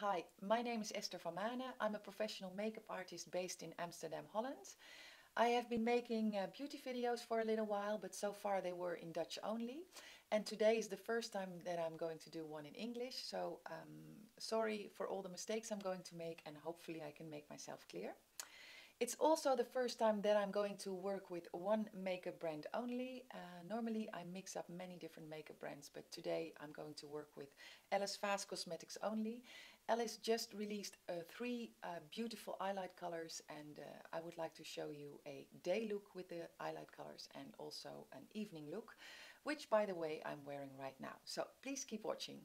Hi, my name is Esther van Maanen. I'm a professional makeup artist based in Amsterdam, Holland. I have been making beauty videos for a little while, but so far they were in Dutch only. And today is the first time that I'm going to do one in English, so sorry for all the mistakes I'm going to make, and hopefully I can make myself clear. It's also the first time that I'm going to work with one makeup brand only. Normally I mix up many different makeup brands, but today I'm going to work with Ellis Faas cosmetics only. Ellis just released three beautiful eyelight colors, and I would like to show you a day look with the eyelight colors and also an evening look, which by the way I'm wearing right now. So please keep watching.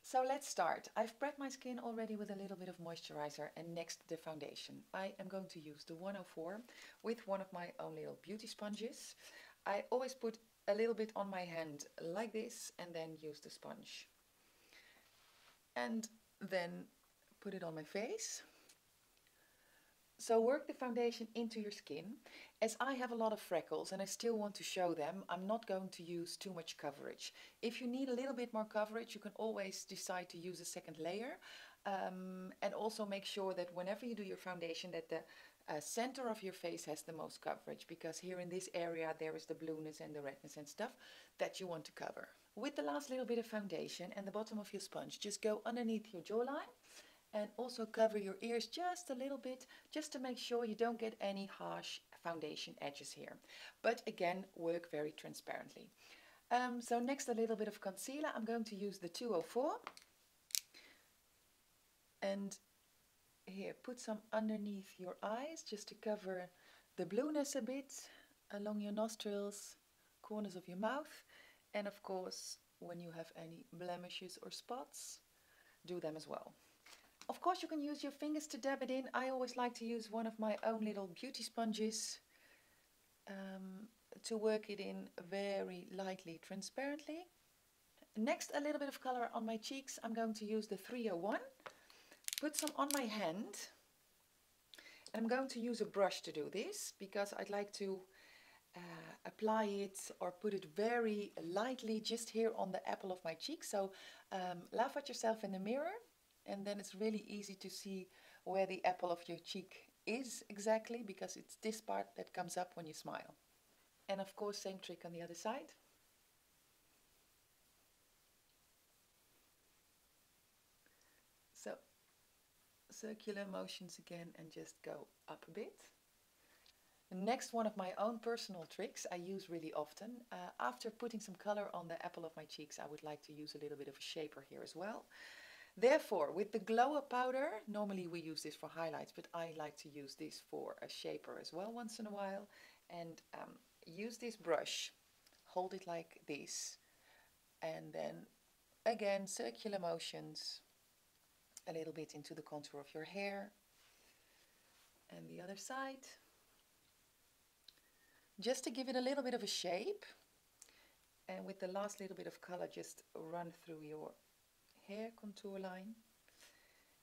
So let's start. I've prepped my skin already with a little bit of moisturizer, and next the foundation. I am going to use the 104 with one of my own little beauty sponges. I always put a little bit on my hand like this and then use the sponge. And then put it on my face. So work the foundation into your skin. As I have a lot of freckles and I still want to show them, I'm not going to use too much coverage. If you need a little bit more coverage, you can always decide to use a second layer. And also make sure that whenever you do your foundation, that the center of your face has the most coverage, because here in this area there is the blueness and the redness and stuff that you want to cover. With the last little bit of foundation and the bottom of your sponge, just go underneath your jawline. And also cover your ears just a little bit, just to make sure you don't get any harsh foundation edges here. But again, work very transparently. So next, a little bit of concealer. I'm going to use the 204. And here, put some underneath your eyes, just to cover the blueness a bit, along your nostrils, corners of your mouth. And of course, when you have any blemishes or spots, do them as well. Of course, you can use your fingers to dab it in. I always like to use one of my own little beauty sponges to work it in very lightly, transparently. Next, a little bit of color on my cheeks. I'm going to use the 301. Put some on my hand. I'm going to use a brush to do this, because I'd like to apply it or put it very lightly just here on the apple of my cheek. So laugh at yourself in the mirror. And then it's really easy to see where the apple of your cheek is exactly, because it's this part that comes up when you smile. And of course, same trick on the other side. So circular motions again, and just go up a bit. Next, one of my own personal tricks I use really often. After putting some color on the apple of my cheeks, I would like to use a little bit of a shaper here as well. Therefore, with the glow up powder, normally we use this for highlights, but I like to use this for a shaper as well once in a while. And use this brush, hold it like this, and then again circular motions a little bit into the contour of your hair, and the other side, just to give it a little bit of a shape. And with the last little bit of color, just run through your hair contour line,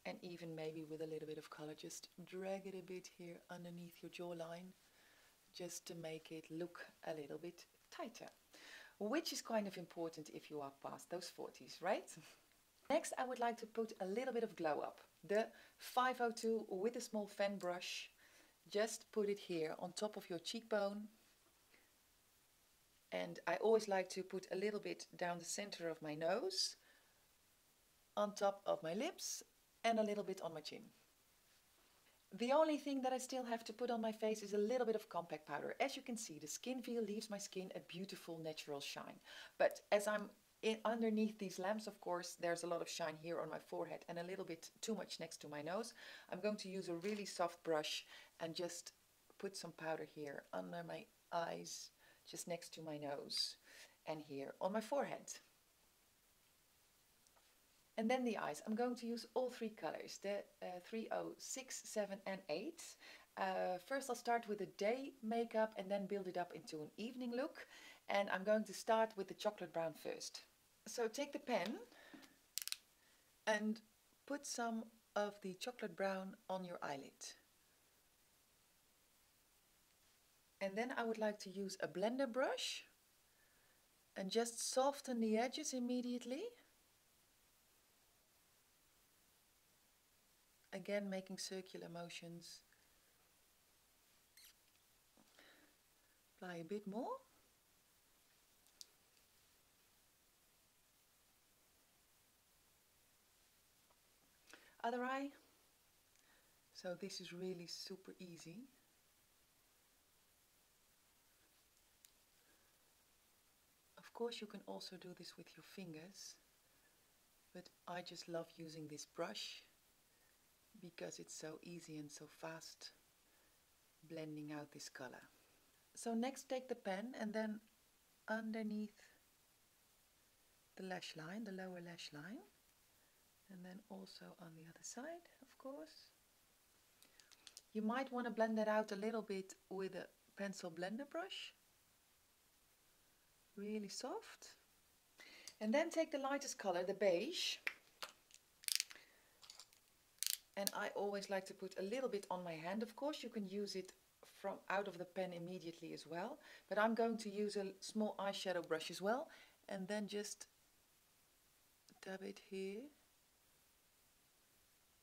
and even maybe with a little bit of color, just drag it a bit here underneath your jawline, just to make it look a little bit tighter, which is kind of important if you are past those 40s, right? Next, I would like to put a little bit of glow up. The 502 with a small fan brush, just put it here on top of your cheekbone. And I always like to put a little bit down the center of my nose, on top of my lips, and a little bit on my chin. The only thing that I still have to put on my face is a little bit of compact powder. As you can see, the skin veil leaves my skin a beautiful natural shine. But as I'm underneath these lamps, of course, there's a lot of shine here on my forehead and a little bit too much next to my nose. I'm going to use a really soft brush and just put some powder here under my eyes, just next to my nose, and here on my forehead. And then the eyes. I'm going to use all three colors, the 306, 7 and 8. First I'll start with a day makeup and then build it up into an evening look. And I'm going to start with the chocolate brown first. So take the pen and put some of the chocolate brown on your eyelid. And then I would like to use a blender brush and just soften the edges immediately. again making circular motions. Apply a bit more. Other eye. So this is really super easy. Of course you can also do this with your fingers, but I just love using this brush because it's so easy and so fast blending out this color. So next take the pen and then underneath the lash line, the lower lash line, and then also on the other side, of course. You might want to blend that out a little bit with a pencil blender brush, really soft. And then take the lightest color, the beige, and I always like to put a little bit on my hand. Of course you can use it from out of the pen immediately as well, but I'm going to use a small eyeshadow brush as well, and then just dab it here,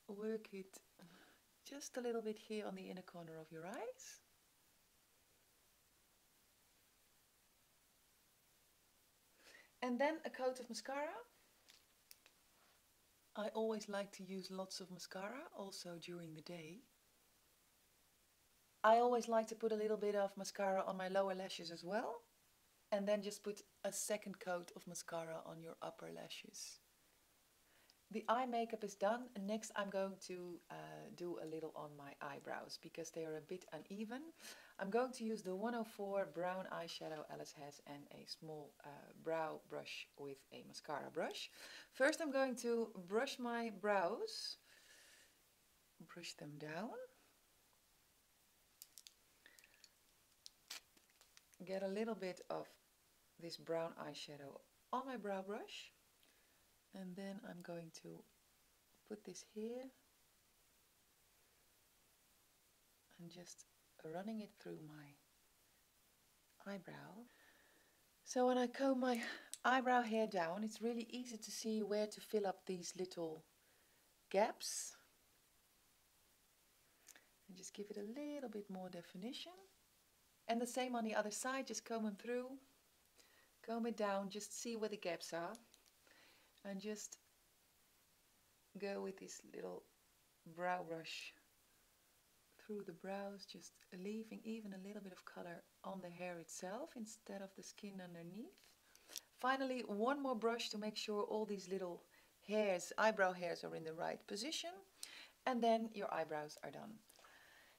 work it just a little bit here on the inner corner of your eyes. And then a coat of mascara. I always like to use lots of mascara, also during the day. I always like to put a little bit of mascara on my lower lashes as well. And then just put a second coat of mascara on your upper lashes. The eye makeup is done, and next I'm going to do a little on my eyebrows because they are a bit uneven. I'm going to use the 104 brown eyeshadow Ellis has and a small brow brush with a mascara brush. First I'm going to brush my brows, brush them down, get a little bit of this brown eyeshadow on my brow brush. And then I'm going to put this here and just running it through my eyebrow. So when I comb my eyebrow hair down, it's really easy to see where to fill up these little gaps. And just give it a little bit more definition. And the same on the other side, just comb them through, comb it down, just see where the gaps are. And just go with this little brow brush through the brows, just leaving even a little bit of color on the hair itself instead of the skin underneath. Finally, one more brush to make sure all these little hairs, eyebrow hairs, are in the right position, and then your eyebrows are done.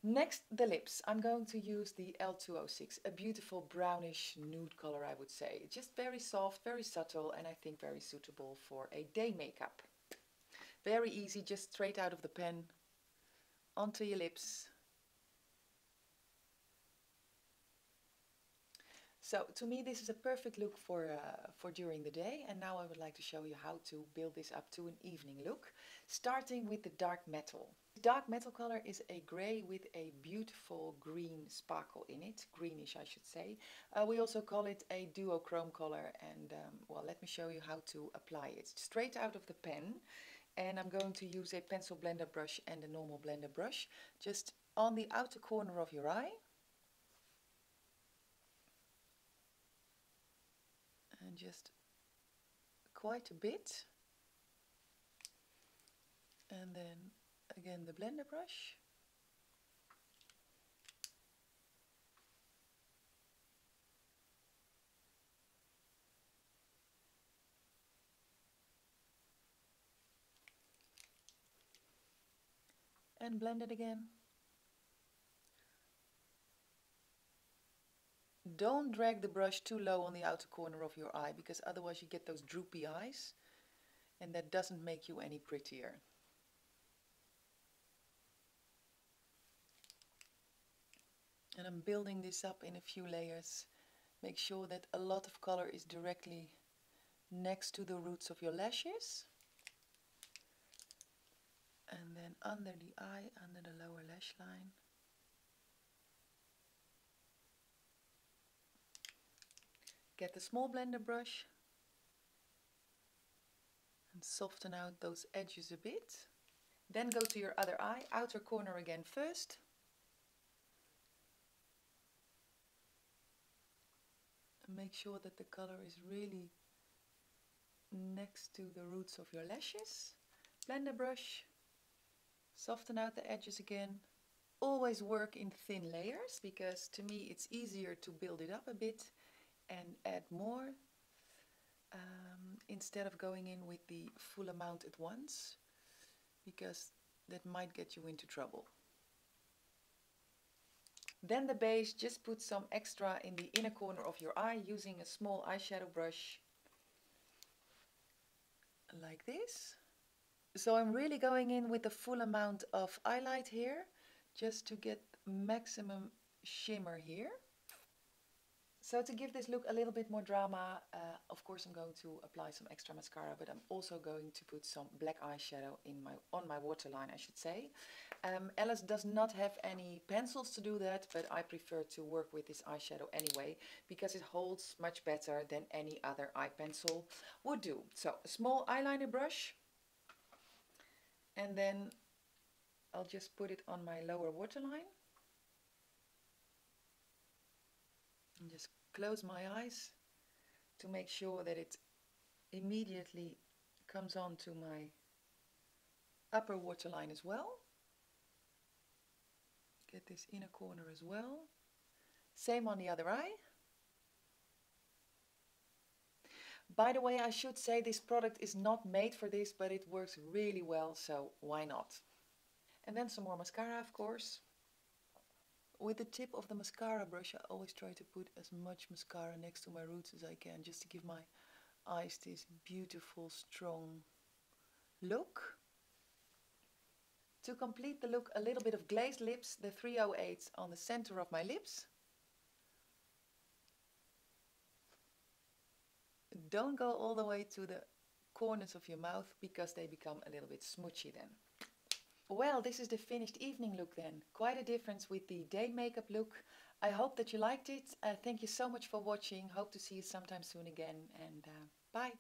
Next, the lips. I'm going to use the L206, a beautiful brownish nude color, I would say. Just very soft, very subtle, and I think very suitable for a day makeup. Very easy, just straight out of the pen onto your lips. So to me this is a perfect look for during the day, and now I would like to show you how to build this up to an evening look, starting with the dark metal. Dark metal color is a grey with a beautiful green sparkle in it, greenish I should say. We also call it a duochrome color, and well, let me show you how to apply it. Straight out of the pen, and I'm going to use a pencil blender brush and a normal blender brush just on the outer corner of your eye. And just quite a bit, and then again the blender brush, and blend it again. Don't drag the brush too low on the outer corner of your eye, because otherwise you get those droopy eyes, and that doesn't make you any prettier. And I'm building this up in a few layers. Make sure that a lot of color is directly next to the roots of your lashes. And then under the eye, under the lower lash line. Get the small blender brush and soften out those edges a bit. Then go to your other eye, outer corner again first. And make sure that the color is really next to the roots of your lashes. Blender brush, soften out the edges again. Always work in thin layers, because to me it's easier to build it up a bit and add more instead of going in with the full amount at once, because that might get you into trouble. Then the base, just put some extra in the inner corner of your eye using a small eyeshadow brush like this. So I'm really going in with the full amount of highlight here, just to get maximum shimmer here. So to give this look a little bit more drama, of course I'm going to apply some extra mascara, but I'm also going to put some black eyeshadow on my waterline, I should say. Ellis does not have any pencils to do that, but I prefer to work with this eyeshadow anyway, because it holds much better than any other eye pencil would do. So a small eyeliner brush, and then I'll just put it on my lower waterline. And just close my eyes to make sure that it immediately comes on to my upper waterline as well. Get this inner corner as well. Same on the other eye. By the way, I should say this product is not made for this, but it works really well, so why not? And then some more mascara, of course. With the tip of the mascara brush, I always try to put as much mascara next to my roots as I can, just to give my eyes this beautiful, strong look. To complete the look, a little bit of glazed lips, the 308 on the center of my lips. Don't go all the way to the corners of your mouth, because they become a little bit smoochy then. Well, this is the finished evening look then. Quite a difference with the day makeup look. I hope that you liked it. Thank you so much for watching. Hope to see you sometime soon again, and bye.